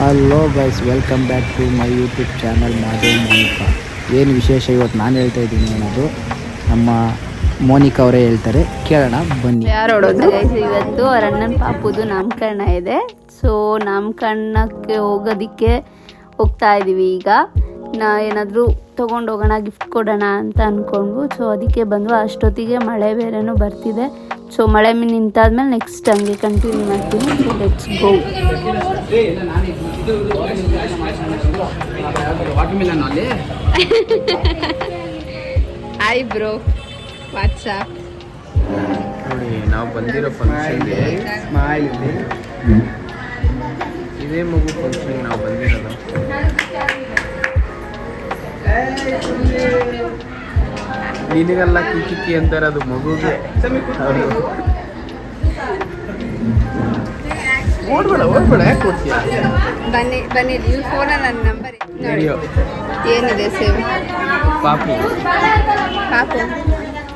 Hello guys, welcome back to my YouTube channel Madhav Monika. ಏನು ವಿಶೇಷ ಇವತ್ತು ನಾನು ಹೇಳ್ತಾ ಇದ್ದೀನಿ ಅನ್ನೋದು ನಮ್ಮ ಮೋನಿಕಾ ಅವರೇ ಹೇಳ್ತಾರೆ, ಕೇಳೋಣ ಬನ್ನಿ. ಇವತ್ತು ಅವ್ರ ಅಣ್ಣನ ಪಾಪುದು ನಾಮಕರಣ ಇದೆ. ಸೊ ನಾಮಕರಣಕ್ಕೆ ಹೋಗೋದಕ್ಕೆ ಹೋಗ್ತಾ ಇದ್ದೀವಿ. ಈಗ ಏನಾದರೂ ತೊಗೊಂಡು ಹೋಗೋಣ, ಗಿಫ್ಟ್ ಕೊಡೋಣ ಅಂತ ಅಂದ್ಕೊಂಡು. ಸೊ ಅದಕ್ಕೆ ಬಂದು ಅಷ್ಟೊತ್ತಿಗೆ ಮಳೆ ಬೇರೆನೂ ಬರ್ತಿದೆ. ಸೊ ಮಳೆ ನಿಂತಾದ್ಮೇಲೆ ನೆಕ್ಸ್ಟ್ ಹಂಗೆ ಕಂಟಿನ್ಯೂ ಮಾಡ್ತೀನಿ. So let's go. Hi bro, WhatsApp. ನೋಡಿ, ನಾವು ಬಂದಿರೋ ಫಂಕ್ಷನ್ಗೆ ಸ್ಮೈಲ್ ಇದೆ. ಇದೇ ಮಗು ಫಂಕ್ಷನ್ಗೆ ನಾವು ಬಂದಿರೋದು. ನಿನಗೆಲ್ಲ ಕಿಕ್ಕಿ ಅಂತಾರೆ, ಅದು ಮಗುಗೆ. ಓಡ್ಬೇಡ ಯಾಕೆ ಕೊಡ್ತೀಯ? ಬನ್ನಿ ಇವ್ರ ಫೋನಲ್ಲಿ ನನ್ನ ನಂಬರ್ ಏನಿದೆ ಸೇವ್. ಪಾಪು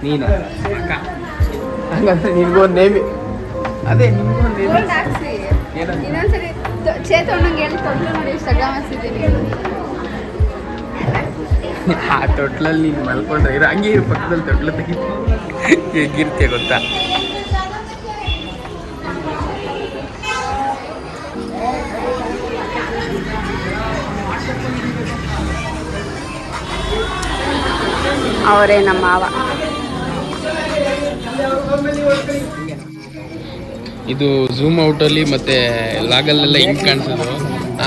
ನೀನು ಹಂಗಂದ್ರೆ ನಿನ್ಗೊಂದು ನೇಮಿ. ಅದೇ ನಿನ್ಗೊಂದು ನೇಮಿ. ಇನ್ನೊಂದ್ಸರಿ ಚೇತಣ್ಣಂಗೆ ಹೇಳಿ ತೊಟ್ಲು ನೋಡಿ ಸಗಾಮಿಸಿದ್ದೀನಿ. ಆ ತೊಟ್ಲಲ್ಲಿ ನೀನು ಮಲ್ಕೊಂಡ್ರೆ ಹಂಗೆ ಇರು, ಪಕ್ಕದಲ್ಲಿ ತೊಟ್ಲು ತೆಗಿ ಹೇಗಿರ್ತೀಯ ಗೊತ್ತಾ? ಅವರೇ ನಮ್ಮ ಮಾವ. ಇದು ಝೂಮ್ ಔಟಲ್ಲಿ ಮತ್ತೆ ಲಾಗಲ್ಲೆಲ್ಲ ಹೆಂಗೆ ಕಾಣಿಸೋದು,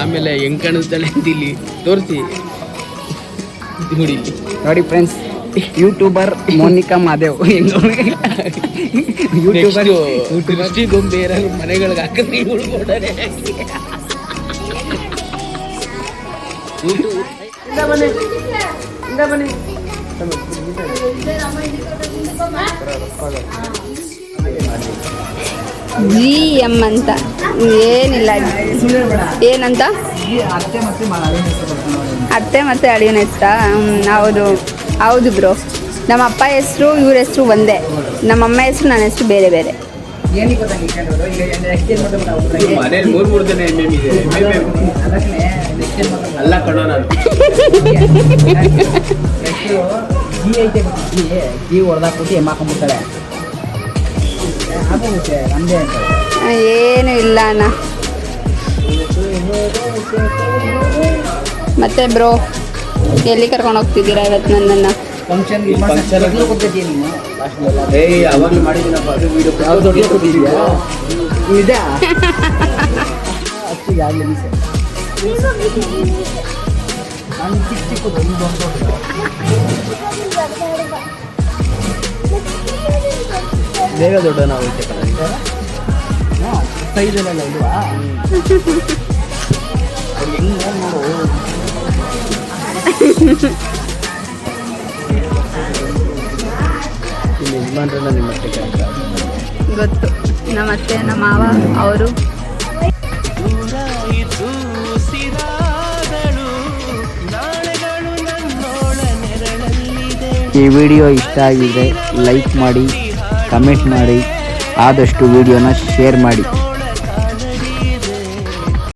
ಆಮೇಲೆ ಹೆಂಗೆ ಕಾಣಿಸ್ತಾಳೆ ಅಂತ ಇಲ್ಲಿ ತೋರಿಸಿ ನೋಡಿ ಫ್ರೆಂಡ್ಸ್, ಯೂಟ್ಯೂಬರ್ ಮೋನಿಕಾ ಮಾದೇವ್. ಗೊಂಬೆ ಬೇರೆ ಮನೆಗಳಿಗೆ ಹಾಕಿದ್ರೆ ಉಳ್ಕೊಡಾರೆ. GM ಅಂತ ಏನಿಲ್ಲ. ಏನಂತ? ಅತ್ತೆ ಮತ್ತೆ ಅಳಿಯನ ಹೆಸ್ರಾ? ಹೌದು ಬ್ರೋ. ನಮ್ಮ ಅಪ್ಪ ಹೆಸರು ಇವ್ರ ಹೆಸರು ಒಂದೇ. ನಮ್ಮ ಅಮ್ಮ ಹೆಸರು ನನ್ನ ಹೆಸರು ಬೇರೆ ಬೇರೆ. ಮೂರು ದಿನ ಅಲ್ಲ ಕಣೋ, ನಾನು ಏನು ಇಲ್ಲ ಅಣ್ಣ. ಮತ್ತೆ ಬ್ರೋ, ಎಲ್ಲಿ ಕರ್ಕೊಂಡು ಹೋಗ್ತಿದ್ದೀರಾ ಇವತ್ತು ನನ್ನನ್ನು? ಬೇಗ ದೊಡ್ಡ ನಾವು ಸೈಜಲ್ಲ ಇಲ್ವಾ? ಯಜಮಾನ್ರನ್ನ ನಿಮ್ಮ ಗೊತ್ತು, ನಮ್ಮ ಅತ್ತೆ ನಮ್ಮ ಮಾವ ಅವರು. ಈ ವಿಡಿಯೋ ಇಷ್ಟ ಆಗಿದೆ ಲೈಕ್ ಮಾಡಿ, ಕಮೆಂಟ್ ಮಾಡಿ, ಆದಷ್ಟು ವಿಡಿಯೋನ ಶೇರ್ ಮಾಡಿ.